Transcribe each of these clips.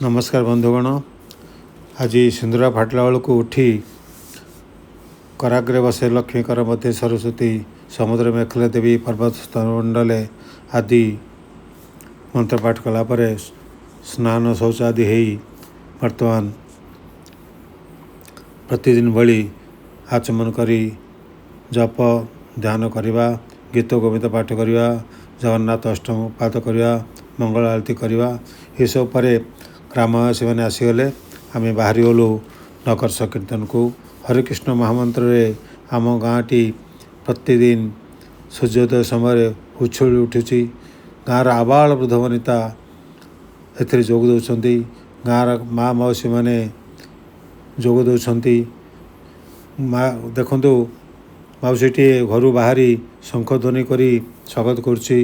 नमस्कार बंधुगण। आज सिंदूरा फाटला बेलू उठी कराग्रे बसे लक्ष्मीकर मध्य सरस्वती समुद्र मेखले देवी पर्वत स्तनमंडले आदि मंत्रपाठ कलापर स्नान शौच आदि हो बर्तमान प्रतिदिन भली आचमन करी जप ध्यान करवा, गीत गोविंद पाठ करवा, जगन्नाथ अष्टम पाद करवा, मंगल आरती करवा, ये सब पर ग्रामवासी मैंने आसीगले। आम बाहरी गलु नगर संकीर्तन को। हरिकृष्ण महामंत्र आम गाँटी प्रतिदिन सूर्योदय समय उछुल उठुची। गाँव आबाल वृद्ध वनिता एथिरे जोग दौरान। गाँव माँ मौसी मैंने जोग दौरान। देखु मौसीटी घर बाहरी शंख ध्वनि करी स्वागत करुच्ची।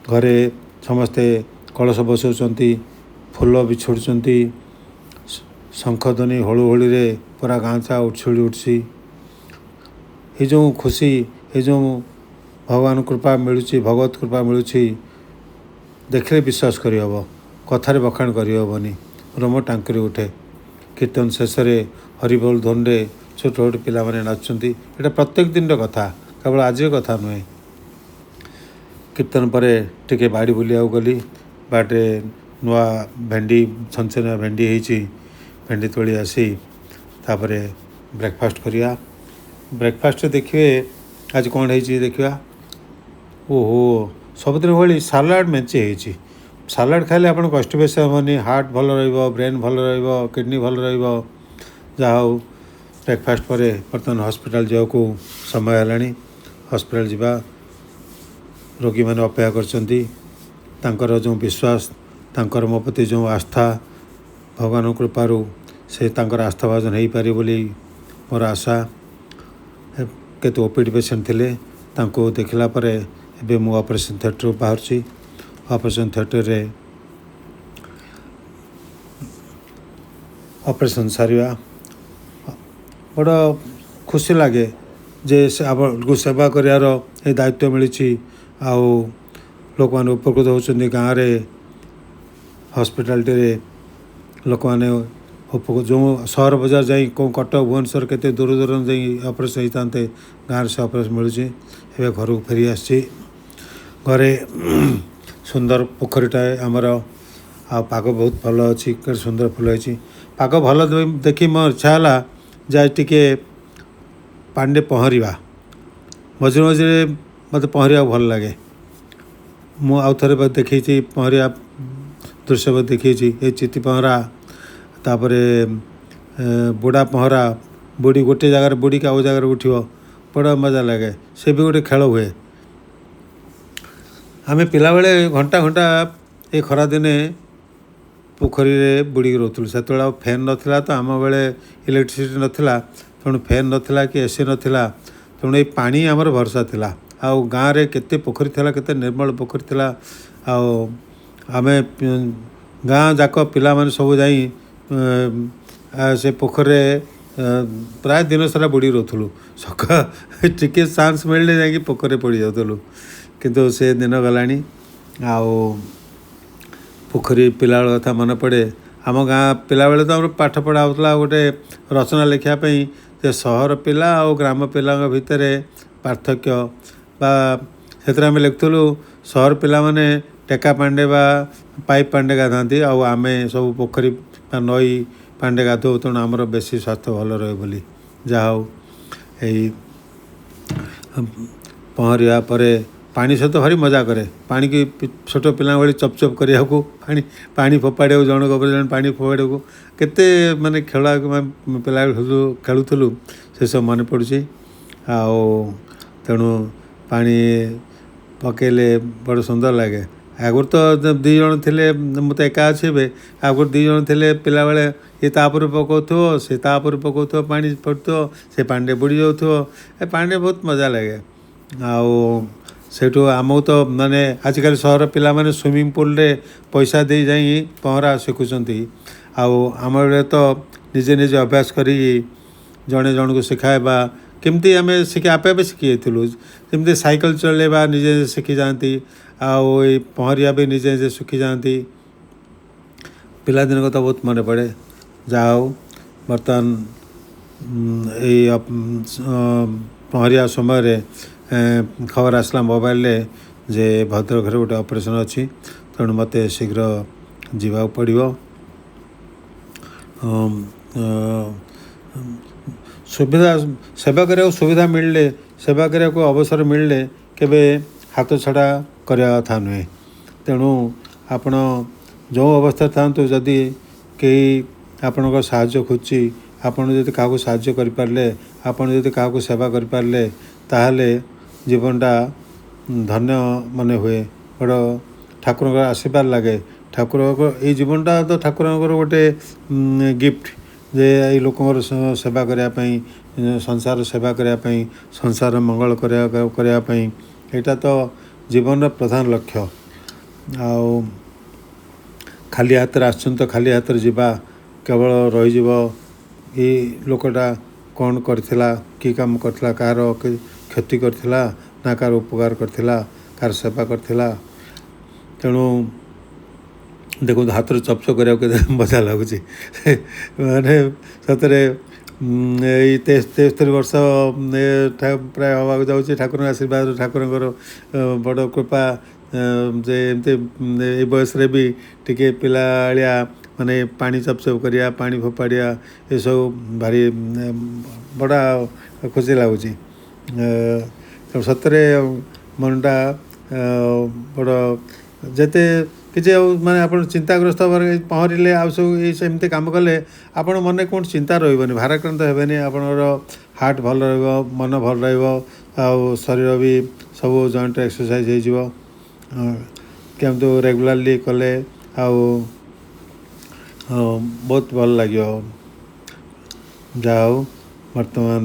घरे समस्ते कलश बसाउछन्ति, फूल बिछोड़ुछन्ति। शंख ध्वनि हळू हळू रे पूरा गाँ चा उछुली उठसी। ये जो खुशी, ये जो भगवान कृपा मिलुची, भगवत कृपा मिलुची, देखले विश्वास करि हबो, कथारे बखाण करि हबोनी। रोम टांकरी उठे। कीर्तन शेष में हरिबोल ध्वनि रे छोट छोट पिला माने नाचुछन्ति। एटा प्रत्येक दिन कथा, केवल आज कथा नुहे। कीर्तन पर टिके बाड़ी बुलिया गली। बाटे नुआ भेंडी छनछनिया भेंडी होईची। भेंडी तोड़ी आसी तापरे ब्रेकफास्ट करिया। ब्रेकफास्ट देखिए आज कौन होईची देखिया। ओहो, सबदिन भली सालाड मेंचे होईची। सालाड खाइले आपण कष्ट बेसी हेबनी। हार्ट भल रहिबो, ब्रेन भल रहिबो, किडनी भल रहिबो। जहा हो ब्रेकफास्ट पर बर्तमान हॉस्पिटल जाओ समय है। हॉस्पिटल जावा रोगी मैंने अपेक्षा करछन्ति। तांकर जो विश्वास, तांकर मो प्रति जो आस्था, भगवान कृपारू से तांकर आस्था भाजन हो पारे बोली मोर आशा। केते ओपीडी पेसेंट थिले, तांको देखला परे एबे मु ऑपरेशन थिएटर बाहरची। ऑपरेशन थिएटर रे ऑपरेशन सारिया बड़ खुशी लगे जे आपको सेवा करार ये दायित्व मिली। आउ लोक मैंने उपकृत होती। गाँव में हॉस्पिटालिटी लोक मैंने जो सहर बजार जाई कटक भुवनेश्वर के दूर दूर जा ऑपरेशन होता गाँव से ऑपरेशन मिलूँ। ए घर को फेरी आसी घरे सुंदर पोखरीटाए आमर आ पाग बहुत भल अच्छी। सुंदर फुल होती। पाग भल देखी मोर इच्छा है जाए टिके पांडे पहरवा। मझे मझे मत पहरवा भल लगे। मु आउ थे देखी पहरवा दृश्य देखी। ये चिति पहरा, तापरे बुड़ा पहरा। बुड़ी गोटे जगार बुड़ी के आउ जगार उठ बड़ा मजा लगे। से भी गोटे खेल हुए। आम पिला बेले घंटा घंटा ये खरा दिने पोखरी रे बुड़ी रोलु। से फैन नाला तो आम बेले इलेक्ट्रिसिटी नाला, तेणु फैन नाला कि एसी नाला। तेणु ये पानी आमर भरसा थिला। आउ गाँव रे केते पोखरी थिला, केते निर्मल पोखरी थिला। आउ आमे गाँ जाक पिला माने सब जाई से पोखरी प्राय दिन सारा बुड़ी रोलु। सका टिके चांस मिलने जाकि पोखरी पड़ जाऊलु। किंतु से दिन गलानी। आउ पोखरी पिला कथा मन पड़े। आम गाँ पिला बेले तो आम पाठ पढ़ा होता गोटे रचना लिखापी से सहर पिला और ग्राम पिला भितर पार्थक्य बा से आम लिखुलु। सहर पिला माने टेका पांडे बा पाइप पांडे गाधाती। आम सब पोखरी नई पांडे गाधो। तेणु आमर बेसी स्वास्थ्य भल रहे बोली। जहा हो पहरिया परे पानी सहित भारी मजा करे। पानी की छोट पिला भाई चपचप करिया को पानी फोपाड़ा जनक जन पानी फोपाड़ा को केते माने खेल पिला खेलुलु से सब मन पड़ुची। तेणु पानी पकेले बड़ सुंदर लगे। आगुर तो दी जन थे, मत एका अच्छे आगुर दी जन थे पिला बेले। ये तापर पकाउथो, से तापर पकाउथो, पानी पड़ुथो, से पानी बुड़ी जाऊथो। ए पानी बहुत मजा लगे। सेठू आमको तो माने आजिकल सहर पिला माने स्विमिंग पूल रे पैसा दे जाई पहरा शिखुंट। आम तो निजे निजे अभ्यास करी जड़े जन को शिखाइबा केमती आम शिखी आपे आपे शिखी जमी साइकिल चलेबा निजे शिखी जाती। पहरिया भी निजे निजे शिखी जाती। ପିଲାଦିନ କଥା ବହୁତ ମନେ ପଡ଼େ। ଯାହା ହଉ ବର୍ତ୍ତମାନ ଏଇ ପହଁରିବା ସମୟରେ ଖବର ଆସିଲା ମୋବାଇଲରେ ଯେ ଭଦ୍ରକରେ ଗୋଟେ ଅପରେସନ୍ ଅଛି, ତେଣୁ ମୋତେ ଶୀଘ୍ର ଯିବାକୁ ପଡ଼ିବ। ସୁବିଧା ସେବା କରିବାକୁ ସୁବିଧା ମିଳିଲେ, ସେବା କରିବାକୁ ଅବସର ମିଳିଲେ କେବେ ହାତ ଛଡ଼ା କରିବା କଥା ନୁହେଁ। ତେଣୁ ଆପଣ ଯେଉଁ ଅବସ୍ଥାରେ ଥାଆନ୍ତୁ, ଯଦି କେହି ଆପଣଙ୍କ ସାହାଯ୍ୟ ଖୋଜୁଛି, ଆପଣ ଯଦି କାହାକୁ ସାହାଯ୍ୟ କରିପାରିଲେ, ଆପଣ ଯଦି କାହାକୁ ସେବା କରିପାରିଲେ, ତାହେଲେ ଜୀବନଟା ଧନ୍ୟ ମନେ ହୁଏ। ବଡ଼ ଠାକୁରଙ୍କର ଆଶୀର୍ବାଦ ଲାଗେ। ଠାକୁରଙ୍କ ଏଇ ଜୀବନଟା ତ ଠାକୁରଙ୍କର ଗୋଟେ ଗିଫ୍ଟ, ଯେ ଏଇ ଲୋକଙ୍କର ସେବା କରିବା ପାଇଁ, ସଂସାର ସେବା କରିବା ପାଇଁ, ସଂସାର ମଙ୍ଗଳ କରିବା ପାଇଁ, ଏଇଟା ତ ଜୀବନର ପ୍ରଧାନ ଲକ୍ଷ୍ୟ। ଆଉ ଖାଲି ହାତରେ ଆସୁଛନ୍ତି ତ ଖାଲି ହାତରେ ଯିବା, କେବଳ ରହିଯିବ ଏଇ ଲୋକଟା କ'ଣ କରିଥିଲା, କି କାମ କରିଥିଲା, କାହାର କ୍ଷତି କରିଥିଲା ନା କାହାର ଉପକାର କରିଥିଲା, କାହାର ସେବା କରିଥିଲା। ତେଣୁ ଦେଖନ୍ତୁ ହାତରେ ଚପଚ କରିବାକୁ କେତେ ମଜା ଲାଗୁଛି। ମାନେ ସତରେ ଏଇ 73 ବର୍ଷ ପ୍ରାୟ ହେବାକୁ ଯାଉଛି। ଠାକୁରଙ୍କ ଆଶୀର୍ବାଦ, ଠାକୁରଙ୍କର ବଡ଼ କୃପା ଯେ ଏମିତି ଏଇ ବୟସରେ ବି ଟିକେ ପିଲାଳିଆ ମାନେ ପାଣି ଚପଚପ କରିବା, ପାଣି ଫୋପାଡ଼ିବା, ଏସବୁ ଭାରି ବଡ଼ ଖୁସି ଲାଗୁଛି। ସତରେ ମନଟା ବଡ଼ ଯେତେ କିଛି ଆଉ ମାନେ ଆପଣ ଚିନ୍ତାଗ୍ରସ୍ତ ହେବାର ପହଁରିଲେ ଆଉ ସବୁ ସେମିତି କାମ କଲେ ଆପଣ ମନରେ କୌଣସି ଚିନ୍ତା ରହିବନି, ଭାରାକ୍ରାନ୍ତ ହେବେନି। ଆପଣଙ୍କର ହାର୍ଟ ଭଲ ରହିବ, ମନ ଭଲ ରହିବ, ଆଉ ଶରୀର ବି ସବୁ ଜଏଣ୍ଟ ଏକ୍ସରସାଇଜ୍ ହେଇଯିବ। କିନ୍ତୁ ରେଗୁଲାରଲି କଲେ ଆଉ ବହୁତ ଭଲ ଲାଗିବ। ଯାହା ହଉ ବର୍ତ୍ତମାନ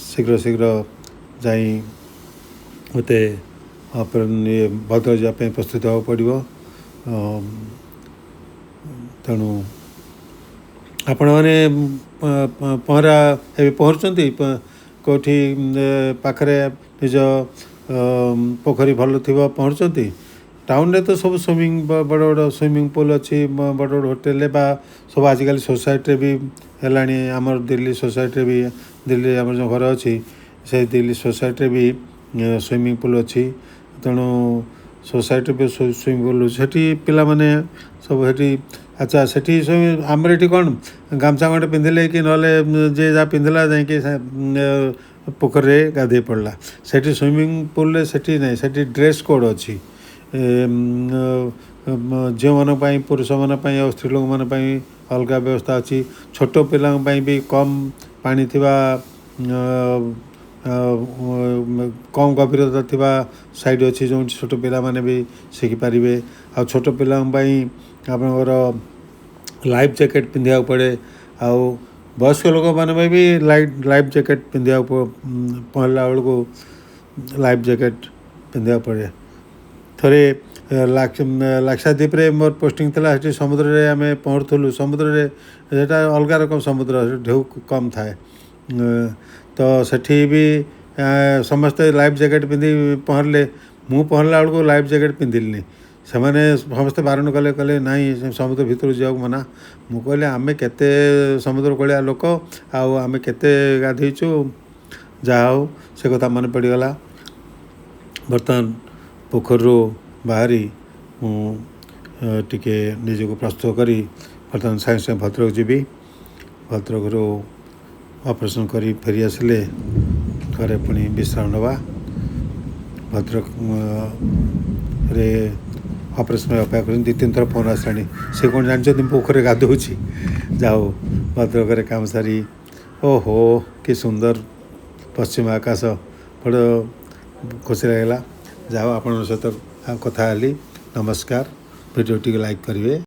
ଶୀଘ୍ର ଯାଇ ମୋତେ ଭଦ୍ରକ ଯିବା ପାଇଁ ପ୍ରସ୍ତୁତ ହେବାକୁ ପଡ଼ିବ। ତେଣୁ ଆପଣମାନେ ପହଁରା ଏବେ ପହଁରୁଛନ୍ତି? କେଉଁଠି ପାଖରେ ନିଜ ପୋଖରୀ ଭଲ ଥିବ ପହଁରୁଛନ୍ତି? ଟାଉନରେ ତ ସବୁ ବଡ଼ ବଡ଼ ସୁଇମିଂ ପୁଲ୍ ଅଛି, ବଡ଼ ବଡ଼ ହୋଟେଲରେ ବା ସବୁ ଆଜିକାଲି ସୋସାଇଟିରେ ବି ହେଲାଣି। ଆମର ଦିଲ୍ଲୀ ସୋସାଇଟିରେ ବି, ଦିଲ୍ଲୀ ଆମର ଯେଉଁ ଘର ଅଛି, ସେଇ ଦିଲ୍ଲୀ ସୋସାଇଟିରେ ବି ସୁଇମିଂ ପୁଲ୍ ଅଛି। ତେଣୁ ସୋସାଇଟିରେ ବି ସୁଇମିଂ ପୁଲ୍ ଅଛି, ସେଠି ପିଲାମାନେ ସବୁ ସେଠି। ଆଚ୍ଛା, ସେଠି ଆମର ଏଠି କ'ଣ ଗାମୁଛା ଖଣ୍ଡେ ପିନ୍ଧିଲେ କି ନହେଲେ ଯିଏ ଯାହା ପିନ୍ଧିଲା ଯାଇକି ପୋଖରୀରେ ଗାଧୋଇ ପଡ଼ିଲା। ସେଠି ସୁଇମିଂ ପୁଲ୍ରେ ସେଠି ନାହିଁ, ସେଠି ଡ୍ରେସ୍ କୋଡ଼୍ ଅଛି। ଝିଅମାନଙ୍କ ପାଇଁ, ପୁରୁଷମାନଙ୍କ ପାଇଁ ଆଉ ସ୍ତ୍ରୀ ଲୋକମାନଙ୍କ ପାଇଁ ଅଲଗା ବ୍ୟବସ୍ଥା ଅଛି। ଛୋଟ ପିଲାଙ୍କ ପାଇଁ ବି କମ୍ ପାଣି ଥିବା, କମ୍ ଗଭୀରତା ଥିବା ସାଇଡ଼୍ ଅଛି, ଯେଉଁଠି ଛୋଟ ପିଲାମାନେ ବି ଶିଖିପାରିବେ। ଆଉ ଛୋଟ ପିଲାଙ୍କ ପାଇଁ ଆପଣଙ୍କର ଲାଇଫ୍ ଜ୍ୟାକେଟ୍ ପିନ୍ଧିବାକୁ ପଡ଼େ। ଆଉ ବୟସ୍କ ଲୋକମାନେ ପାଇଁ ବି ଲାଇଫ୍ ଜ୍ୟାକେଟ୍ ପିନ୍ଧିବାକୁ, ପହଁରିଲା ବେଳକୁ ଲାଇଫ୍ ଜ୍ୟାକେଟ୍ ପିନ୍ଧିବାକୁ ପଡ଼େ। ଥରେ ଲାକ୍ଷାଦ୍ୱୀପରେ ମୋର ପୋଷ୍ଟିଂ ଥିଲା, ସେଠି ସମୁଦ୍ରରେ ଆମେ ପହଁରୁଥିଲୁ। ସମୁଦ୍ରରେ ସେଇଟା ଅଲଗା ରକମ ସମୁଦ୍ର, ଢେଉ କମ୍ ଥାଏ। ତ ସେଠି ବି ସମସ୍ତେ ଲାଇଫ୍ ଜ୍ୟାକେଟ୍ ପିନ୍ଧି ପହଁରିଲେ। ମୁଁ ପହଁରିଲା ବେଳକୁ ଲାଇଫ୍ ଜ୍ୟାକେଟ୍ ପିନ୍ଧିଲିନି। ସେମାନେ ସମସ୍ତେ ବାରଣ କଲେ ନାଇଁ ସମୁଦ୍ର ଭିତରକୁ ଯିବାକୁ ମନା। ମୁଁ କହିଲି ଆମେ କେତେ ସମୁଦ୍ର କୂଳିଆ ଲୋକ, ଆଉ ଆମେ କେତେ ଗାଧୋଇଛୁ। ଯାହା ହଉ ସେ କଥା ମନେ ପଡ଼ିଗଲା। ବର୍ତ୍ତମାନ ପୋଖରୀରୁ ବାହାରି ମୁଁ ଟିକେ ନିଜକୁ ପ୍ରସ୍ତୁତ କରି ବର୍ତ୍ତମାନ ସାଙ୍ଗେ ସାଙ୍ଗେ ଭଦ୍ରକ ଯିବି। ଭଦ୍ରକରୁ ଅପରେସନ୍ କରି ଫେରି ଆସିଲେ ଘରେ ପୁଣି ବିଶ୍ରାମ ନେବା। ଭଦ୍ରକରେ ଅପରେସନ୍ ପାଇଁ ଅପେକ୍ଷା କରିଛନ୍ତି। 2-3 ଥର ଫୋନ୍ ଆସିଲାଣି, ସେ କ'ଣ ଜାଣିଛନ୍ତି ମୁଁ ପୋଖରୀରେ ଗାଧୋଉଛି। ଯାହା ହଉ ଭଦ୍ରକରେ କାମ ସାରି, ଓହୋ କି ସୁନ୍ଦର ପଶ୍ଚିମ ଆକାଶ, ବଡ଼ ଖୁସି ଲାଗିଲା। ଯାହା ହଉ ଆପଣଙ୍କ ସହିତ କଥା ହେଲି। ନମସ୍କାର। ଭିଡ଼ିଓଟିକୁ ଲାଇକ୍ କରିବେ।